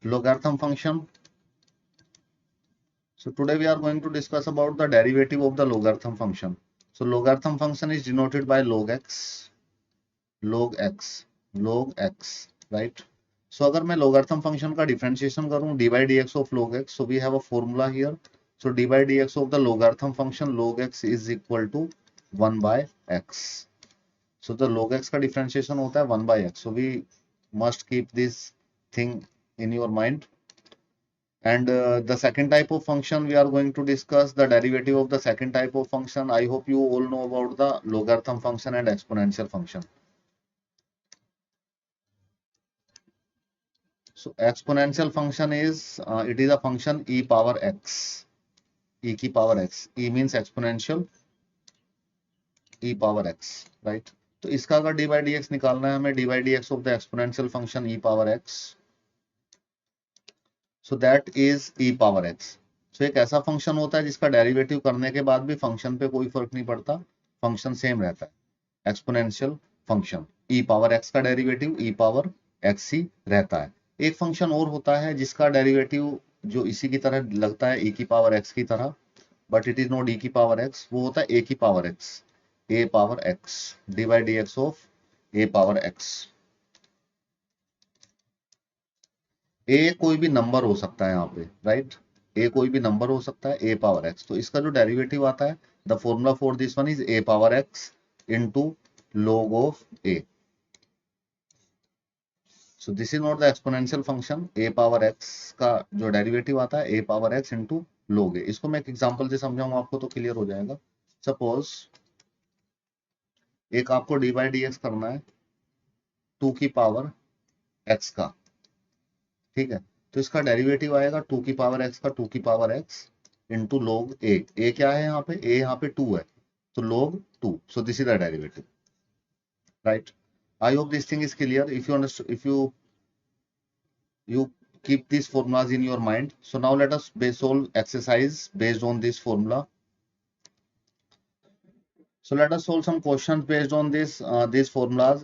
logarithm function. So today we are going to discuss about the derivative of the logarithm function. So logarithm function is denoted by log x, right? So अगर मैं logarithm function का differentiation करूँ d by dx of log x, so we have a formula here. So d by dx of the logarithm function log x is equal to 1 by x. So the log x का differentiation होता है 1 by x. So we must keep this thing in your mind. And the second type of function we are going to discuss the derivative of the second type of function. I hope you all know about the logarithm function and exponential function. So exponential function is it is a function e power x, e की power x. E means exponential, e power x, right? तो इसका अगर d by dx निकालना है हमें, d by dx of the exponential function e power x, so that is e power x. So एक ऐसा function होता है जिसका डेरिवेटिव करने के बाद भी फंक्शन पे कोई फर्क नहीं पड़ता, फंक्शन सेम रहता है, exponential function. e power x का डेरिवेटिव e पावर x ही रहता है. एक फंक्शन और होता है जिसका डेरिवेटिव जो इसी की तरह लगता है e की पावर x की तरह, but it is not e की पावर x, वो होता है a की power x, a power x, d by d x of a power x. a कोई भी नंबर हो सकता है यहाँ पे, राइट? a कोई भी नंबर हो सकता है, a पावर x. तो इसका जो डेरिवेटिव आता है, the formula for this one is a power x into log of a. So this is not the exponential function. a power x का जो डेरिवेटिव आता है a power x into log a. इसको मैं एक example से समझाऊंगा आपको तो क्लियर हो जाएगा. सपोज एक आपको डी बाई डी एक्स करना है 2 की पावर x का, ठीक है? तो इसका डेरिवेटिव आएगा 2 की पावर x का 2 की power x into log a. a क्या है यहाँ पे? a यहाँ पे 2 है, तो log 2. So this is the derivative, right? I hope this thing is clear. If you understand, if you keep these formulas in your mind. So now let us solve exercise based on this formula. So let us solve some questions based on these formulas.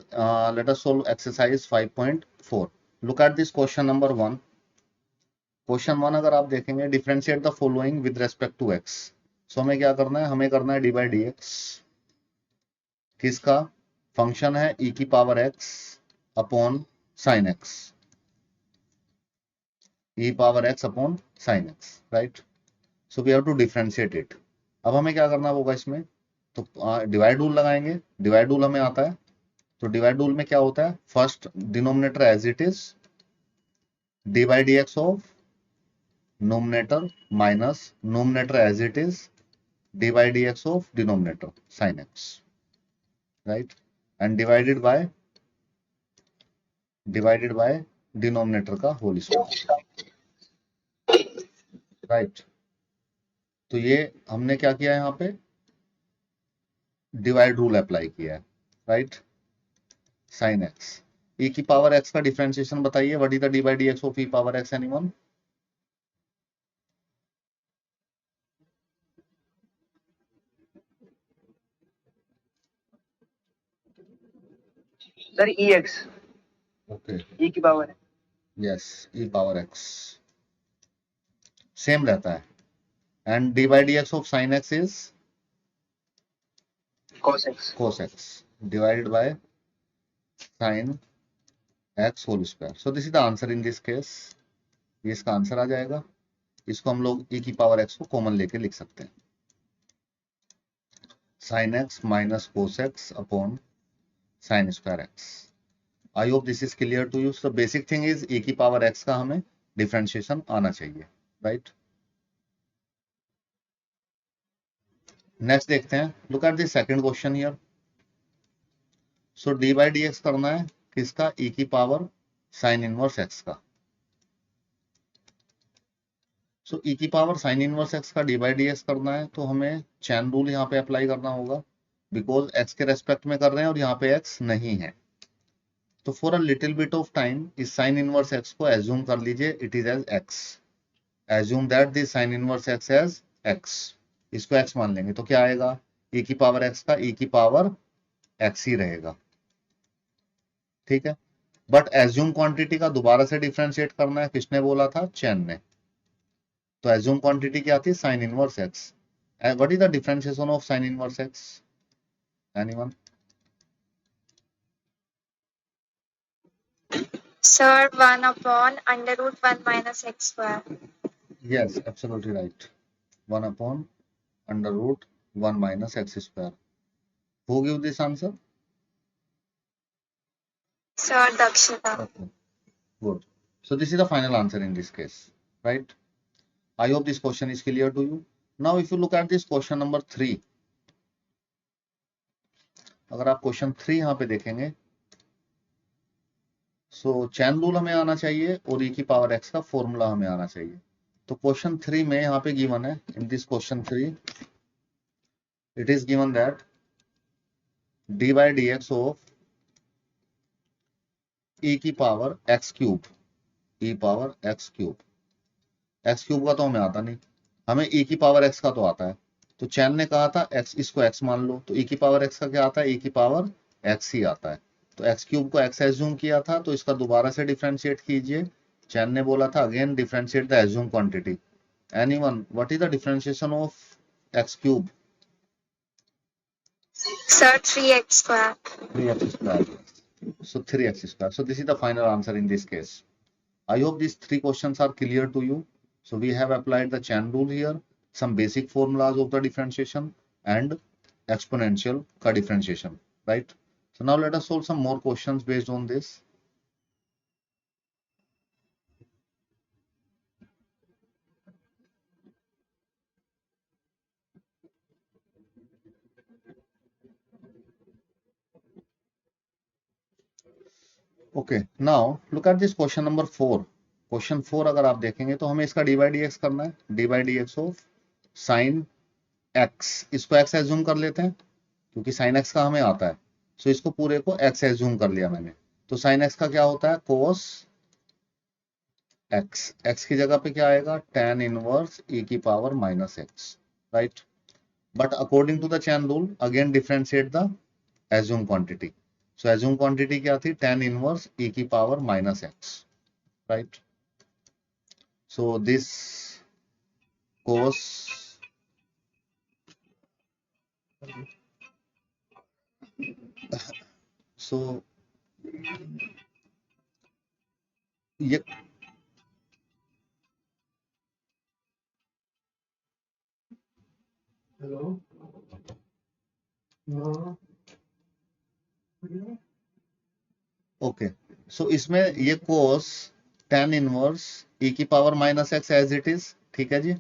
Let us solve exercise 5.4. Look at this question number 1. Question 1 अगर आप देखेंगे, differentiate the following with respect to x. So हमें क्या करना है? हमें करना है डी बाई डी एक्स. किसका? फंक्शन है e की power x upon sine x, e power x upon sine x, right? So we have to differentiate it. अब हमें क्या करना होगा इसमें? तो डिवाइड रूल लगाएंगे. डिवाइड रूल हमें आता है. तो डिवाइड रूल में क्या होता है? First denominator as it is, d by d x of numerator minus numerator as it is, d by d x of denominator sine x, right? And divided by denominator का whole square, right? तो ये हमने क्या किया है यहाँ पे? Divide rule apply किया है, राइट? साइन एक्स, e की पावर x का डिफरेंशिएशन बताइए. What is the d by d x of e power x? Anyone? Sir ex. Okay, e की पावर है. Yes, e power x same रहता है. And d by d x of sine x is cos x divided by sine x whole square. So this is the answer in this case. ये इसका answer आ जाएगा. इसको हम लोग e की power x को कॉमन लेके लिख सकते हैं. Sine x minus cos x upon sine square x. I hope this is clear to you. So basic thing is e की पावर x का हमें डिफरेंशिएशन आना चाहिए, राइट? नेक्स्ट देखते हैं. Look at this second question here. So D by d x करना है किसका? e की पावर साइन इनवर्स x का. सो e की पावर साइन इनवर्स x का डी बाई डी एक्स करना है तो हमें चैन रूल यहाँ पे अप्लाई करना होगा, बिकॉज x के रेस्पेक्ट में कर रहे हैं और यहाँ पे x नहीं है. तो for a little bit of time इस साइन इनवर्स x को एज्यूम कर लीजिए it is as x. Assume that this sine inverse x as x. इसको x मान लेंगे तो क्या आएगा? e की पावर x का e की पावर x ही रहेगा, ठीक है? बट एज्यूम क्वांटिटी का दोबारा से डिफरेंशिएट करना है, किसने बोला था? चैन ने। तो एज्यूम क्वांटिटी क्या थी? Sine inverse x. What is the differentiation of sine inverse x? Anyone? Sir, 1 upon under root 1 minus x square. Yes, absolutely right. 1 upon under root 1 minus x square. Who give this answer? Sir, Dakshita. Okay, good. So this is the final answer in this case, right? I hope this question is clear to you. Now if you look at this question number 3, अगर आप question 3 यहाँ पे देखेंगे, सो chain rule हमें आना चाहिए और e की पावर x का फॉर्मूला हमें आना चाहिए। तो क्वेश्चन 3 में यहाँ पे गिवन है, in this question 3 it is given that d by dx of e की power x cube, e power x cube, x cube का तो हमें आता नहीं, हमें e की पावर x का तो आता है। तो चैन ने कहा था x, इसको x मान लो, तो e की पावर x का क्या आता है? e की पावर x ही आता है। तो x क्यूब को x एज्यूम किया था, तो इसका दोबारा से डिफरेंशिएट कीजिए। चैन ने बोला था again differentiate the assume quantity. Anyone, what is the differentiation of x cube? Sir, 3x square. 3x square. So 3x square. So this is the final answer in this case. I hope these 3 questions are clear to you. So we have applied the chain rule here, some basic formulas of the differentiation and exponential co-differentiation, right? So now let us solve some more questions based on this. Okay, now look at this question number 4. Question 4 अगर आप देखेंगे तो हमें इसका D by d x करना है, d by d x of sine x, इसको x assume कर लेते हैं क्योंकि साइन एक्स का हमें आता है। सो इसको पूरे को एक्स एज्यूम कर लिया मैंने। तो साइन एक्स का क्या होता है? कोस एक्स, एक्स की जगह पे क्या आएगा? tan इनवर्स e की power minus x, right? But according to the chain rule again differentiate the assume quantity. So assume quantity क्या थी? tan इनवर्स e की power minus x, right? So this cos so ये okay, so इसमें ये cos tan inverse e की power minus x as it is, ठीक है जी।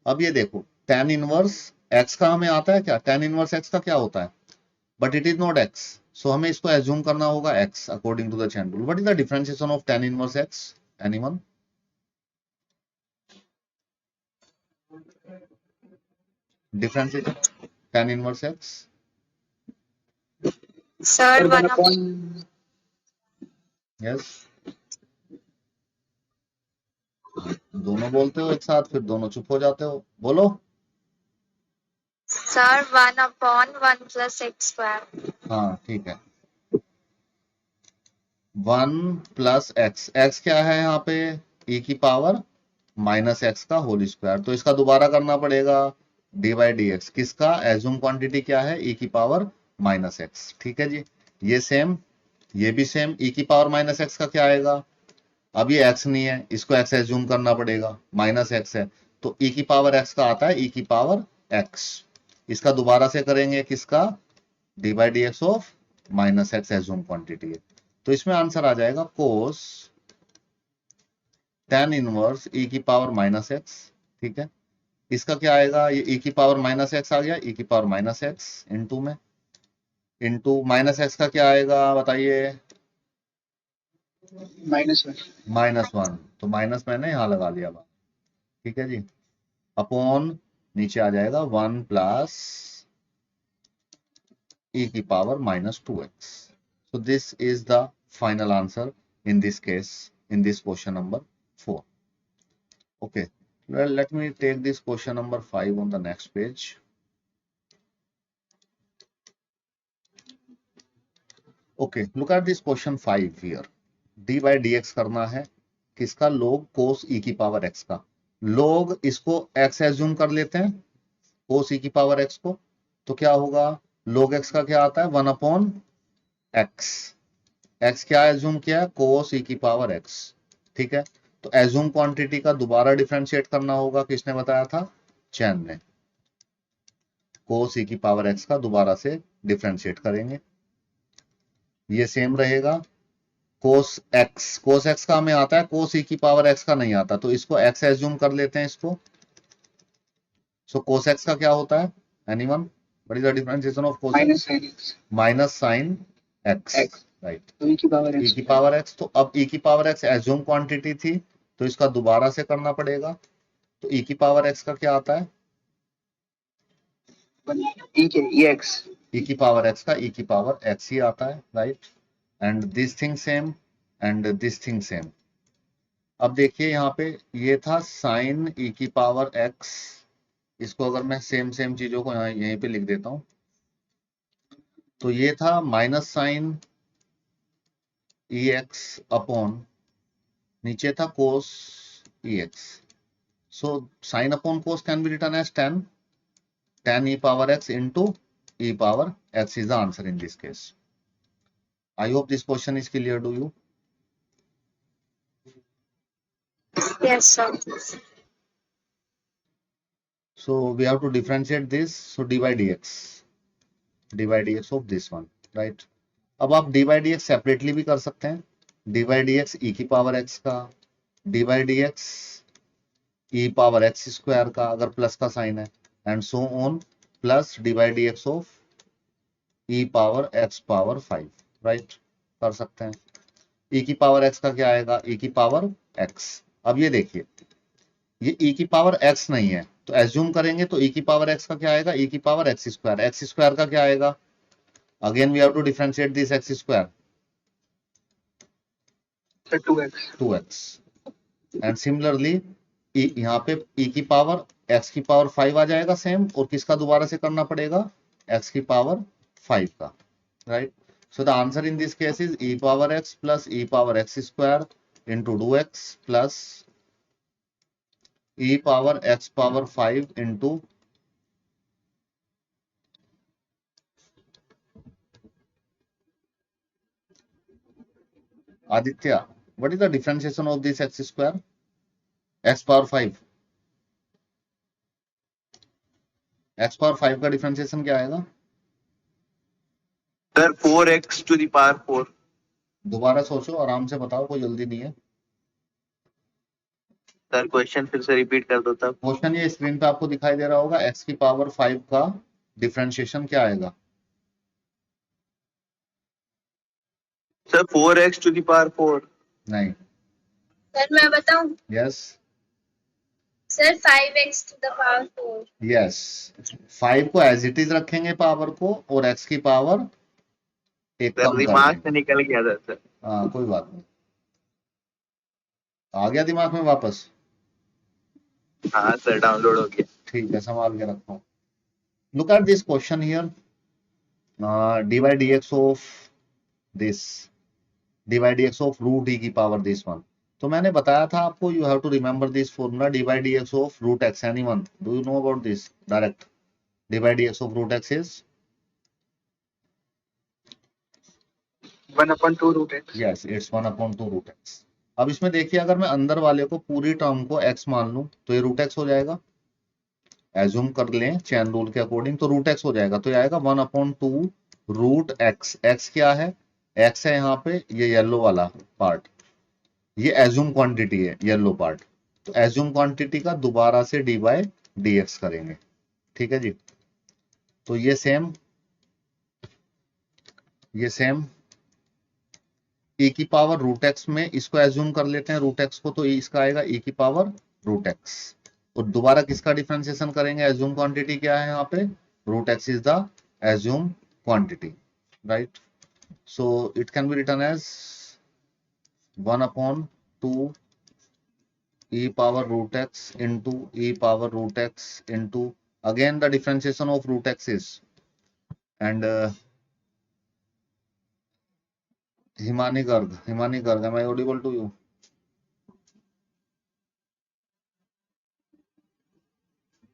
अब ये देखो tan इनवर्स x का हमें आता है क्या? tan इनवर्स x का क्या होता है? But it is not x, so हमें इसको एज्यूम करना होगा x according to the chain rule. What is the differentiation of tan inverse x? Anyone? Differentiation tan inverse x? Sir, 1 upon. Yes, दोनों बोलते हो एक साथ, फिर दोनों चुप हो जाते हो, बोलो। Sir, 1 upon 1 plus x square. हाँ ठीक है, 1 प्लस एक्स, एक्स क्या है यहाँ पे? e की पावर माइनस एक्स का होल स्क्वायर। तो इसका दोबारा करना पड़ेगा डी बाई डी एक्स, किसका? एज्यूम क्वांटिटी क्या है? e की पावर माइनस एक्स, ठीक है जी। ये सेम, ये भी सेम, e की पावर माइनस एक्स का क्या आएगा? अब ये x नहीं है, इसको x एज्यूम करना पड़ेगा, माइनस x है, तो e की पावर x का आता है e की पावर x। इसका दोबारा से करेंगे, किसका? D by d x of minus x assume quantity है। तो इसमें आंसर आ जाएगा कोस tan इनवर्स e की पावर माइनस एक्स, ठीक है। इसका क्या आएगा? ये e की पावर माइनस एक्स आ गया, e की पावर माइनस एक्स इंटू में, इंटू माइनस एक्स का क्या आएगा बताइए? -1, तो माइनस मैंने यहां लगा लिया, ठीक है जी। अपॉन नीचे आ जाएगा 1 प्लस e की power -2x। So this is the final answer in this case, in this question number 4. Okay, well, let me take this question number 5 on the next page. Okay, look at this question 5 here. D by d x करना है किसका, log cos e की power x का। log इसको x assume कर लेते हैं, cos e की पावर x को, तो क्या होगा, log x का क्या आता है 1 अपॉन x। x क्या एज्यूम किया है, cos e की पावर x। ठीक है, तो एज्यूम क्वांटिटी का दोबारा डिफरेंशिएट करना होगा, किसने बताया था, चैन ने। cos e की पावर x का दोबारा से डिफरेंशिएट करेंगे, ये सेम रहेगा। cos x का हमें आता है, cos e की पावर x का नहीं आता, तो इसको x एज्यूम कर लेते हैं इसको। सो cos x का क्या होता है, anyone, what is the differentiation of cos minus x, sine x minus sine x, x right, तो ई की पावर e एक्स की पावर x। तो अब e की पावर x एज्यूम क्वांटिटी थी, तो इसका दोबारा से करना पड़ेगा। तो e की पावर x का क्या आता है, ई के ई एक्स e की पावर x का e की पावर x ही आता है, right. And this thing same and this thing same. अब देखिए यहाँ पे ये था साइन e की पावर x, इसको अगर मैं सेम सेम चीजों को यहाँ यहीं पे लिख देता हूं, तो ये था minus sine e x upon, नीचे था cos e x. So sine upon cos can be written as tan e power x into e power x is the answer in this case. I hope this question is clear to you. Yes, sir. So we have to differentiate this. So d by dx of this one, right? अब आप d by dx separately भी कर सकते हैं, d by dx e की power x का, d by dx e power x square का अगर प्लस का साइन है, and so on, plus d by dx of e power x power 5, right, कर सकते हैं। e की पावर x का क्या आएगा, e की पावर x। अब ये देखिए ये e की पावर x नहीं है, तो एज्यूम करेंगे तो e की पावर x का क्या आएगा, e की पावर x स्क्वायर का क्या आएगा, again we have to differentiate this x square, 2x। And similarly यहाँ पे e की पावर x की पावर 5 आ जाएगा सेम, और किसका दोबारा से करना पड़ेगा, x की पावर 5 का, right. So the answer in this case is e power x plus e power x square into 2x plus e power x power 5 into Aditya. What is the differentiation of this x square? X power 5. X power 5 का differentiation क्या आएगा? Sir 4x to the power 4। दोबारा सोचो, आराम से बताओ, कोई जल्दी नहीं है। सर क्वेश्चन फिर से रिपीट कर दो तब। क्वेश्चन ये स्क्रीन पे आपको दिखाई दे रहा होगा, x की पावर 5 का डिफरेंशिएशन क्या आएगा? Sir 4x to the power 4। नहीं, सर मैं बताऊं, yes sir 5x to the power 4. Yes, 5 को एज इट इज रखेंगे पावर को, और x की पावर एक सर कम कर दिमाग देंगे। से निकल गया था सर। हाँ कोई बात नहीं, आ गया दिमाग में वापस, हाँ सर डाउनलोड हो गया। ठीक है, संभाल के रखो। Look at this question here, d by d x of this, d by d x of root e की पावर दिस वन। तो मैंने बताया था आपको, you have to remember this formula, d by d x of root x, anyone do you know about this direct, d by d x of root x is 1/2 root x. Yes, it's 1/2 root x. अब इसमें देखिए, अगर मैं अंदर वाले को पूरी term को x मान लूं तो ये रूट एक्स हो जाएगा, एज्यूम कर लें चैन रूल के अकॉर्डिंग, तो रूट एक्स हो जाएगा, तो ये आएगा 1/2 रूट एक्स। एक्स क्या है, एक्स है यहाँ पे ये येलो वाला पार्ट, ये एज्यूम क्वांटिटी है येलो पार्ट, तो एज्यूम क्वांटिटी का दोबारा से डी बाई डी एक्स करेंगे, ठीक है जी। तो ये सेम e की पावर रूट एक्स में इसको एज्यूम कर लेते हैं रूट एक्स को, तो इसका आएगा e की पावर रूट एक्स, और दोबारा किसका डिफरेंशिएशन करेंगे, एज्यूम क्वांटिटी क्या है यहाँ पे, root x is the assume quantity, right. So it can be written as 1/2 e power root x into e power root x into, again the differentiation of root x is, and Himani Garg am I audible to you?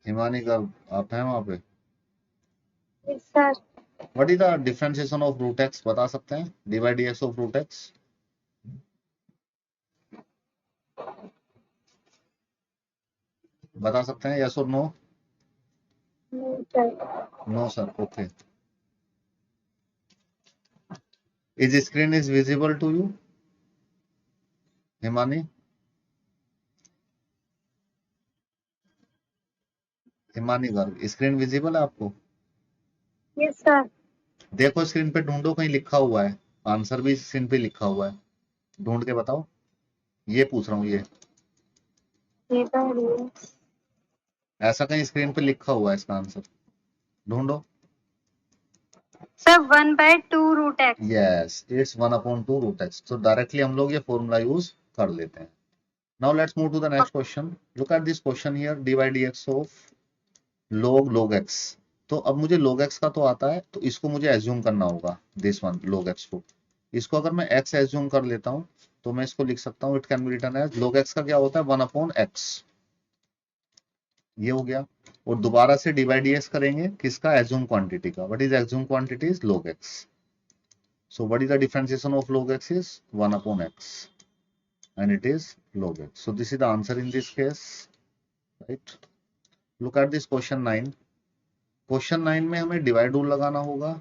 Himani Garg आप हैं वहां पे? Yes, sir. What is the differentiation of root x बता सकते हैं? D by d x of root x बता सकते हैं? यस और no? No, sir. No sir. Okay. Is screen is visible to you Himani? Himani Garg screen visible है आपको? Yes, sir. देखो स्क्रीन पे ढूंढो, कहीं लिखा हुआ है आंसर भी स्क्रीन पे लिखा हुआ है, ढूंढ के बताओ. ये पूछ रहा हूँ, ये D by dx. ऐसा कहीं स्क्रीन पे लिखा हुआ है इसका आंसर, ढूंढो. Sir, 1 by 2 root x. Yes, it's 1/2 root x. तो डायरेक्टली हम लोग ये फॉर्मूला यूज कर लेते हैं. Now let's move to the next question. Look at this question here. D by d x of log x. तो अब मुझे log x का तो आता है, तो इसको मुझे एज्यूम करना होगा, दिस वन log x को. इसको अगर मैं x एज्यूम कर लेता हूं तो मैं इसको लिख सकता हूं, it can be written as log x का क्या होता है 1/x. ये हो गया. और दोबारा से डी बाई डी एक्स करेंगे किसका? एज्यूम क्वांटिटी का. What is assume quantity? Is log x. So what is the differentiation of log x? Is 1/x, and it is log x. So this is the answer in this case, right? Look at this question 9. Question 9 में हमें divide rule लगाना होगा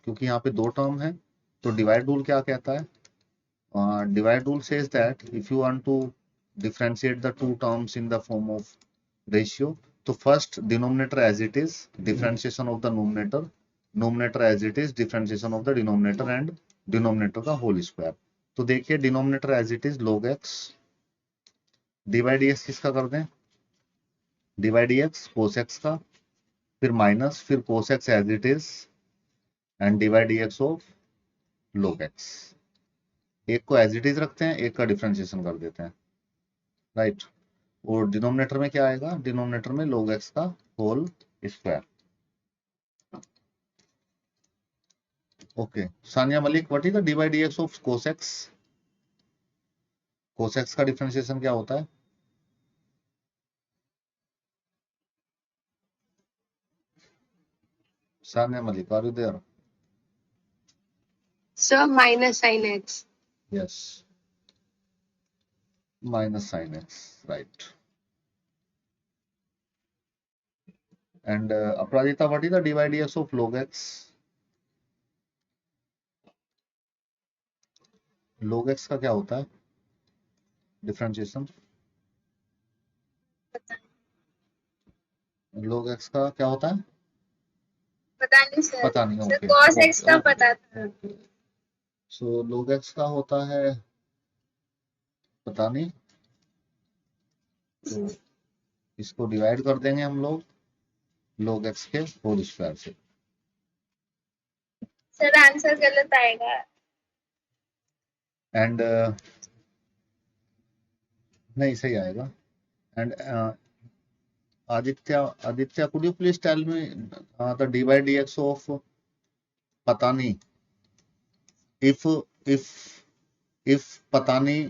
क्योंकि यहाँ पे दो term है. तो डिवाइड रूल क्या कहता है? Divide rule says that if you want to differentiate the two terms in the form of ratio, तो first denominator as it is, differentiation of the numerator, numerator as it is, differentiation of the denominator and denominator का whole square. तो देखिए denominator as it is log x, d by d x किसका कर दें? D by d x cos x का, फिर minus, फिर cos x as it is, and d by d x of log x. एक को एज इट इज रखते हैं, एक का डिफरेंशिएशन कर देते हैं, राइट. और डिनोमिनेटर में क्या आएगा? डिनोमिनेटर में log x का whole square. Okay. Sania Malik, what is the d by d x of cos x? cos x का डिफरेंशिएशन क्या होता है? Sania Malik, are you there? Sir, minus sin x. Yes. Minus sin x, right. And Aparajita, what is the dy dx of log x? log x का क्या होता है differentiation? log x का क्या होता है? पता नहीं सर. पता नहीं. Sir okay. cos x का पता था. सो log x का होता है पता नहीं, तो इसको डिवाइड कर देंगे हम लोग log x के होल स्क्वायर से. सर आंसर गलत आएगा. एंड नहीं, सही आएगा. And Aditya could you please tell me the dy dx of पता नहीं, if पता नहीं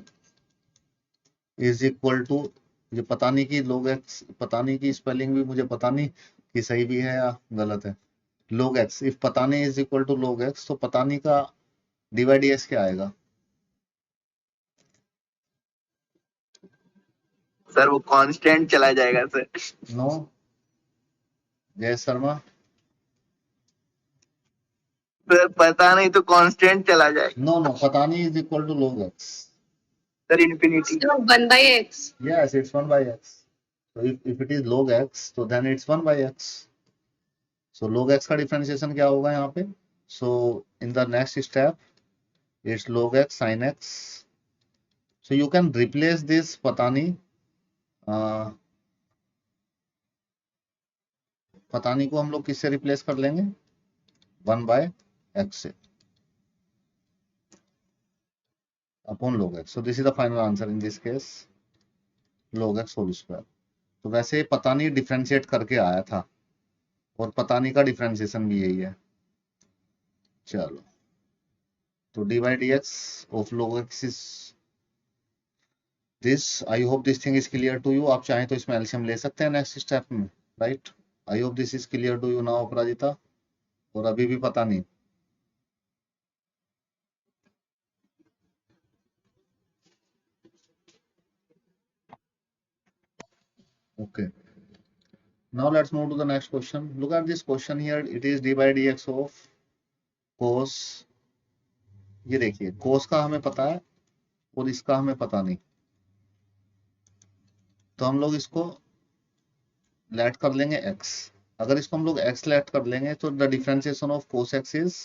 is equal to, मुझे पता नहीं कि log x, पता नहीं की स्पेलिंग भी मुझे पता नहीं कि सही भी है या गलत है. log x, if पता नहीं is equal to log x, तो पता नहीं का dy dx क्या आएगा? सर वो कांस्टेंट चला जाएगा सर. नो. जय शर्मा, सर पता नहीं तो कांस्टेंट चला जाएगा. नो पता नहीं is equal to log x. Sir infinity. So 1 by x. Yes, it's 1 by x. So if it is log x, so then it's 1 by x. So log x का differentiation क्या होगा यहाँ पे? So in the next step, it's log x sin x. So you can replace this पता नहीं, पता नहीं को हम लोग किससे रिप्लेस कर लेंगे? 1 by x से upon log x. So this is the final answer in this case, log x whole square. तो वैसे पता नहीं डिफरेंशिएट करके आया था और पता नहीं का डिफरेंशिएशन भी यही है. चलो तो dy dx of log x is this. I hope this thing is clear to you. आप चाहें तो इसमें एलसीएम ले सकते हैं नेक्स्ट स्टेप में, right. I hope this is clear to you now Aparajita, और अभी भी पता नहीं. Okay. Now let's move to the next question. Look at this question here. It is dy dx of cos. ये देखिए cos का हमें पता है और इसका हमें पता नहीं, तो हम लोग इसको लेट कर लेंगे x. अगर इसको हम लोग x लेट कर लेंगे तो the differentiation of cos x is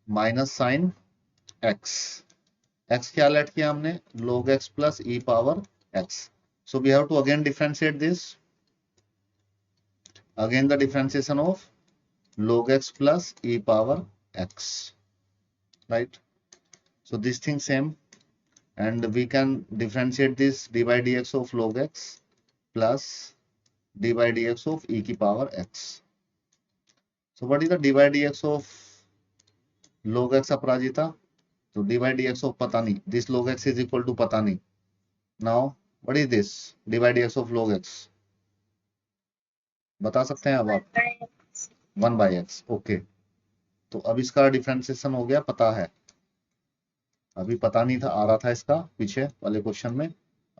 minus sine x. x क्या लेट किया हमने, log x plus e power x. So we have to again differentiate this. Again the differentiation of log x plus e power x, right? So this thing same, and we can differentiate this d by dx of log x plus d by dx of e की power x. So what is the d by dx of log x अपराजिता? तो d by dx of पता नहीं, this log x is equal to पता नहीं. Now what is this d by dx of log x? बता सकते हैं अब आप? 1 by x. ओके, तो अब इसका डिफरेंशिएशन हो गया, पता है. अभी पता नहीं था, आ रहा था इसका पीछे वाले क्वेश्चन में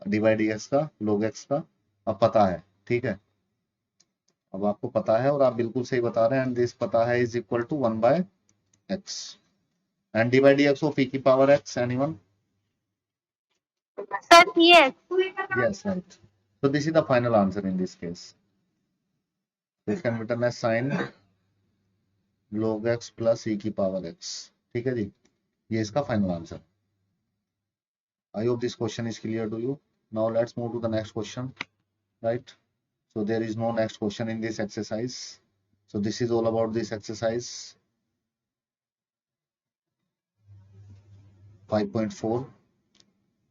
डी बाई डी एक्स का log x का, अब पता है. ठीक है, अब आपको पता है और आप बिल्कुल सही बता रहे हैं. एंड दिस पता है is equal to 1 by x. And d by d x of e की power x, anyone? Sir, yes. Yes, right. So this is the final answer in this case. This can be written as sin log x plus e की power x. ठीक है जी, ये इसका final answer. I hope this question is clear to you. Now let's move to the next question, right. So there is no next question in this exercise. So this is all about this exercise 5.4.